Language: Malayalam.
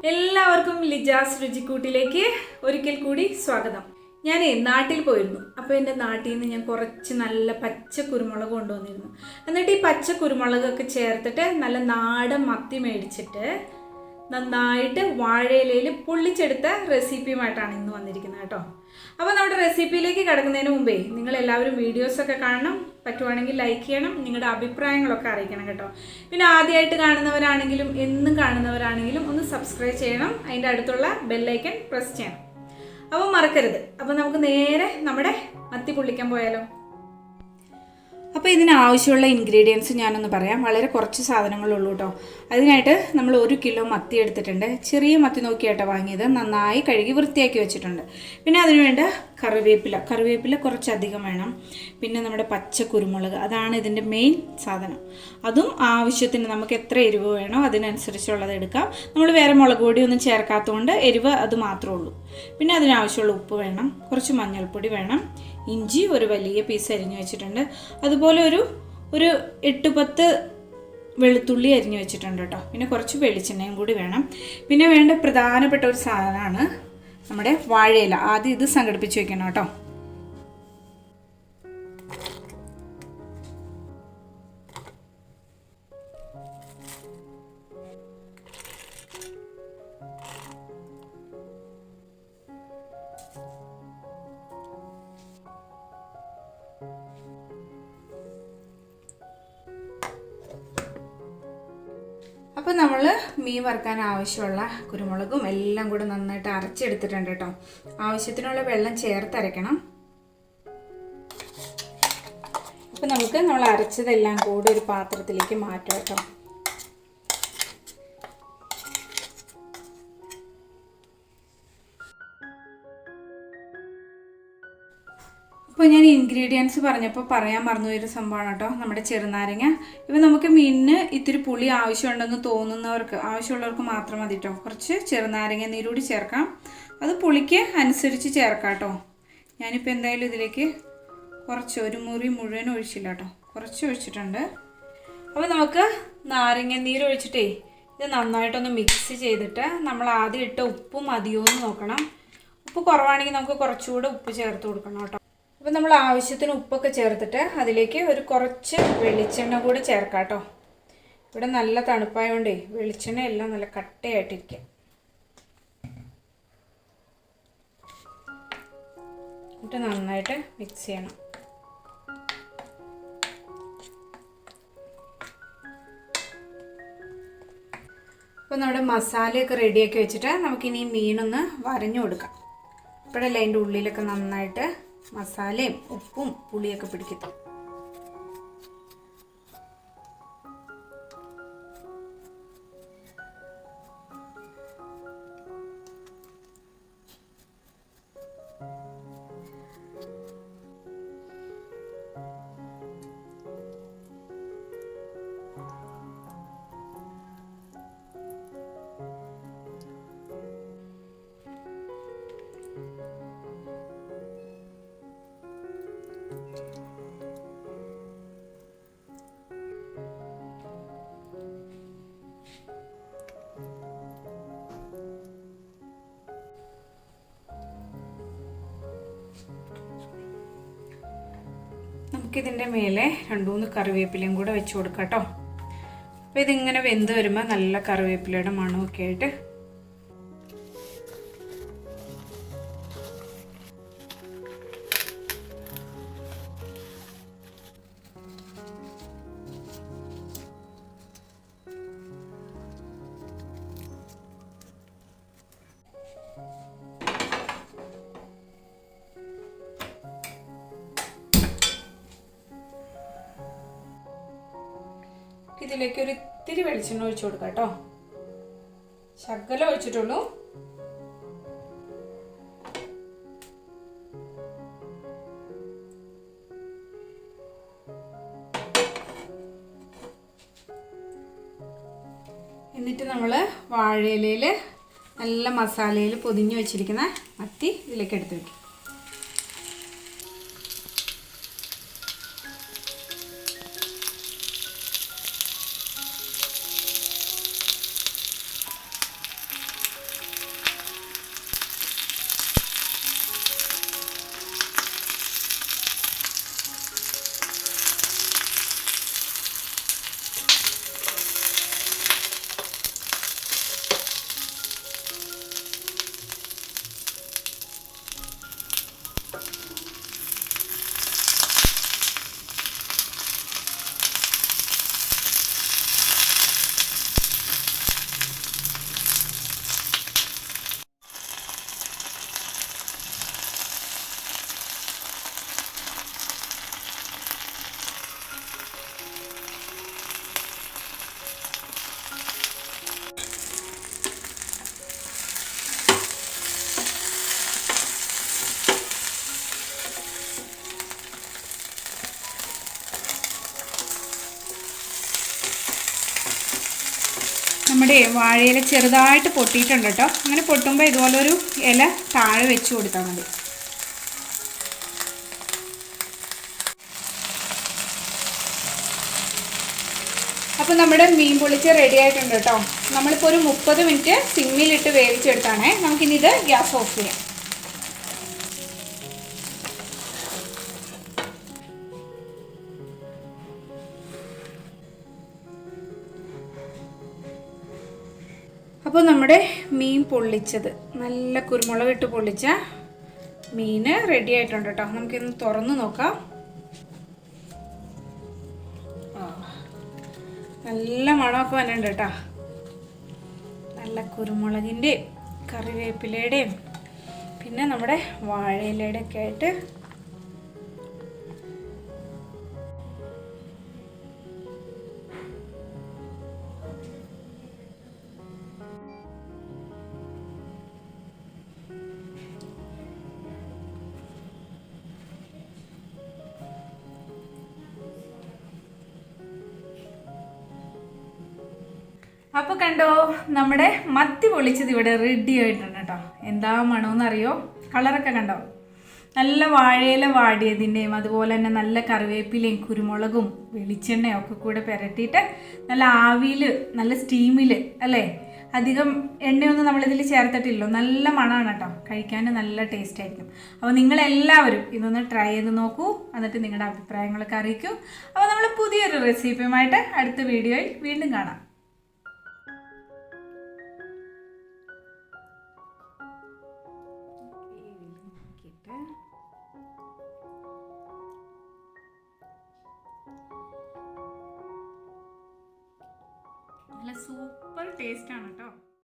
എല്ലാവർക്കും ലിജാസ് രുചിക്കൂട്ടിലേക്ക് ഒരിക്കൽ കൂടി സ്വാഗതം. ഞാൻ നാട്ടിൽ പോയിരുന്നു. അപ്പോൾ എൻ്റെ നാട്ടിൽ നിന്ന് ഞാൻ കുറച്ച് നല്ല പച്ച കുരുമുളക് കൊണ്ടുവന്നിരുന്നു. എന്നിട്ട് ഈ പച്ച കുരുമുളകൊക്കെ ചേർത്തിട്ട് നല്ല നാടൻ മത്തി മേടിച്ചിട്ട് നന്നായിട്ട് വാഴയിലയിൽ പൊള്ളിച്ചെടുത്ത റെസിപ്പിയുമായിട്ടാണ് ഇന്ന് വന്നിരിക്കുന്നത് കേട്ടോ. അപ്പോൾ നമ്മുടെ റെസിപ്പിയിലേക്ക് കടക്കുന്നതിന് മുമ്പേ നിങ്ങളെല്ലാവരും വീഡിയോസൊക്കെ കാണണം, പറ്റുവാണെങ്കിൽ ലൈക്ക് ചെയ്യണം, നിങ്ങളുടെ അഭിപ്രായങ്ങളൊക്കെ അറിയിക്കണം കേട്ടോ. പിന്നെ ആദ്യമായിട്ട് കാണുന്നവരാണെങ്കിലും എന്നും കാണുന്നവരാണെങ്കിലും ഒന്ന് സബ്സ്ക്രൈബ് ചെയ്യണം, അതിൻ്റെ അടുത്തുള്ള ബെല്ലൈക്കൺ പ്രസ് ചെയ്യണം. അപ്പോൾ മറക്കരുത്. അപ്പോൾ നമുക്ക് നേരെ നമ്മുടെ മത്തി പൊള്ളിക്കാൻ പോയാലോ. അപ്പോൾ ഇതിനാവശ്യമുള്ള ഇൻഗ്രീഡിയൻസ് ഞാനൊന്ന് പറയാം. വളരെ കുറച്ച് സാധനങ്ങളുള്ളൂ കേട്ടോ. അതിനായിട്ട് നമ്മൾ 1 കിലോ മത്തി എടുത്തിട്ടുണ്ട്. ചെറിയ മത്തി നോക്കിയാട്ടോ വാങ്ങിയത്. നന്നായി കഴുകി വൃത്തിയാക്കി വെച്ചിട്ടുണ്ട്. പിന്നെ അതിനുവേണ്ട കറിവേപ്പില കുറച്ചധികം വേണം. പിന്നെ നമ്മുടെ പച്ച കുരുമുളക്, അതാണ് ഇതിൻ്റെ മെയിൻ സാധനം. അതും ആവശ്യത്തിന് നമുക്ക് എത്ര എരിവ് വേണോ അതിനനുസരിച്ചുള്ളത് എടുക്കാം. നമ്മൾ വേറെ മുളക് പൊടി ഒന്നും ചേർക്കാത്തതുകൊണ്ട് എരിവ് അത് മാത്രമേ ഉള്ളൂ. പിന്നെ അതിനാവശ്യമുള്ള ഉപ്പ് വേണം, കുറച്ച് മഞ്ഞൾപ്പൊടി വേണം, ഇഞ്ചി ഒരു വലിയ പീസ് അരിഞ്ഞു വെച്ചിട്ടുണ്ട്, അതുപോലെ ഒരു 8-10 വെളുത്തുള്ളി അരിഞ്ഞു വെച്ചിട്ടുണ്ട് കേട്ടോ. പിന്നെ കുറച്ച് വെളിച്ചെണ്ണയും കൂടി വേണം. പിന്നെ വേണ്ട പ്രധാനപ്പെട്ട ഒരു സാധനമാണ് നമ്മുടെ വാഴയില. ആദ്യം ഇത് സംഘടിപ്പിച്ച് വെക്കണം കേട്ടോ. അപ്പോൾ നമ്മൾ മീൻ വറുക്കാൻ ആവശ്യമുള്ള കുരുമുളകും എല്ലാം കൂടി നന്നായിട്ട് അരച്ചെടുത്തിട്ടുണ്ട് കേട്ടോ. ആവശ്യത്തിനുള്ള വെള്ളം ചേർത്തരയ്ക്കണം. അപ്പോൾ നമ്മൾ അരച്ചതെല്ലാം കൂടി ഒരു പാത്രത്തിലേക്ക് മാറ്റാം കേട്ടോ. അപ്പോൾ ഞാൻ ഇൻഗ്രീഡിയൻസ് പറഞ്ഞപ്പോൾ പറയാൻ മറന്നുപോയൊരു സംഭവമാണ് കേട്ടോ, നമ്മുടെ ചെറുനാരങ്ങ. ഇപ്പോൾ നമുക്ക് മീനിന് ഇത്തിരി പുളി ആവശ്യമുണ്ടെന്ന് തോന്നുന്നവർക്ക്, ആവശ്യമുള്ളവർക്ക് മാത്രം മതി കേട്ടോ. കുറച്ച് ചെറുനാരങ്ങ നീരൂടി ചേർക്കാം. അത് പുളിക്ക് അനുസരിച്ച് ചേർക്കാം കേട്ടോ. ഞാനിപ്പോൾ എന്തായാലും ഇതിലേക്ക് കുറച്ച് ഒരു മുറി മുഴുവൻ ഒഴിച്ചില്ല കേട്ടോ, കുറച്ച് ഒഴിച്ചിട്ടുണ്ട്. അപ്പോൾ നമുക്ക് നാരങ്ങ നീര് ഒഴിച്ചിട്ടേ ഇത് നന്നായിട്ടൊന്ന് മിക്സ് ചെയ്തിട്ട് നമ്മൾ ആദ്യം ഇട്ട ഉപ്പ് മതിയോ എന്ന് നോക്കണം. ഉപ്പ് കുറവാണെങ്കിൽ നമുക്ക് കുറച്ചുകൂടെ ഉപ്പ് ചേർത്ത് കൊടുക്കണം കേട്ടോ. അപ്പോൾ നമ്മൾ ആവശ്യത്തിന് ഉപ്പൊക്കെ ചേർത്തിട്ട് അതിലേക്ക് ഒരു കുറച്ച് വെളിച്ചെണ്ണ കൂടി ചേർക്കാം കേട്ടോ. ഇവിടെ നല്ല തണുപ്പായതുകൊണ്ടേ വെളിച്ചെണ്ണ എല്ലാം നല്ല കട്ടയായിട്ടിരിക്കും. എന്നിട്ട് നന്നായിട്ട് മിക്സ് ചെയ്യണം. അപ്പോൾ നമ്മുടെ മസാലയൊക്കെ റെഡിയാക്കി വെച്ചിട്ട് നമുക്കിനി മീനൊന്ന് വരഞ്ഞു കൊടുക്കാം. ഇപ്പോഴല്ലേ അതിൻ്റെ ഉള്ളിലൊക്കെ നന്നായിട്ട് മസാലയും ഉപ്പും പുളിയൊക്കെ പിടിക്കത്തും. നമുക്കിതിൻ്റെ മേലെ 2-3 കറിവേപ്പിലയും കൂടെ വെച്ച് കൊടുക്കാം കേട്ടോ. അപ്പോൾ ഇതിങ്ങനെ വെന്ത് വരുമ്പോൾ നല്ല കറിവേപ്പിലയുടെ മണമൊക്കെ ആയിട്ട് ഇതിലേക്ക് ഒരു ഇത്തിരി വെളിച്ചെണ്ണ ഒഴിച്ചു കൊടുക്കാം കേട്ടോ. ശകലം ഒഴിച്ചിട്ടുള്ളൂ. എന്നിട്ട് നമ്മൾ വാഴയിലയിൽ നല്ല മസാലയിൽ പൊതിഞ്ഞ് വെച്ചിരിക്കുന്ന മത്തി ഇതിലേക്ക് എടുത്ത് വയ്ക്കും. നമ്മുടെ വാഴയില ചെറുതായിട്ട് പൊട്ടിയിട്ടുണ്ട് കേട്ടോ. അങ്ങനെ പൊട്ടുമ്പോൾ ഇതുപോലൊരു ഇല താഴെ വെച്ച് കൊടുത്താൽ മതി. അപ്പോൾ നമ്മുടെ മീൻ പൊള്ളിച്ച് റെഡി ആയിട്ടുണ്ട് കേട്ടോ. നമ്മളിപ്പോൾ ഒരു 30 മിനിറ്റ് സിമ്മിലിട്ട് വേവിച്ചെടുത്താണേ. നമുക്കിനി ഇത് ഗ്യാസ് ഓഫ് ചെയ്യാം. അപ്പോൾ നമ്മുടെ മീൻ പൊള്ളിച്ചത്, നല്ല കുരുമുളക് ഇട്ട് പൊള്ളിച്ച മീൻ റെഡി ആയിട്ടുണ്ട് കേട്ടോ. നമുക്കിന്ന് തുറന്ന് നോക്കാം. നല്ല മണമൊക്കെ വന്നിട്ടുണ്ട് കേട്ടോ. നല്ല കുരുമുളകിൻ്റെയും കറിവേപ്പിലയുടെയും പിന്നെ നമ്മുടെ വാഴയിലയുടെ ഒക്കെ ആയിട്ട് അപ്പോൾ കണ്ടോ, നമ്മുടെ മത്തി പൊള്ളിച്ചത് ഇവിടെ റെഡി ആയിട്ടുണ്ട് കേട്ടോ. എന്താ മണമെന്നറിയോ? കളറൊക്കെ കണ്ടോ? നല്ല വാഴയില വാടിയതിൻ്റെയും അതുപോലെ തന്നെ നല്ല കറിവേപ്പിലയും കുരുമുളകും വെളിച്ചെണ്ണയും ഒക്കെ കൂടെ പുരട്ടിയിട്ട് നല്ല ആവിയിൽ നല്ല സ്റ്റീമിൽ അല്ലേ, അധികം എണ്ണയൊന്നും നമ്മളിതിൽ ചേർത്തിട്ടില്ലോ. നല്ല മണമാണ് കേട്ടോ. കഴിക്കാൻ നല്ല ടേസ്റ്റ് ആയിരിക്കും. അപ്പോൾ നിങ്ങളെല്ലാവരും ഇതൊന്ന് ട്രൈ ചെയ്ത് നോക്കൂ. എന്നിട്ട് നിങ്ങളുടെ അഭിപ്രായങ്ങളൊക്കെ അറിയിക്കൂ. അപ്പോൾ നമ്മൾ പുതിയൊരു റെസിപ്പിയുമായിട്ട് അടുത്ത വീഡിയോയിൽ വീണ്ടും കാണാം. നല്ല സൂപ്പർ ടേസ്റ്റ് ആണ് കേട്ടോ.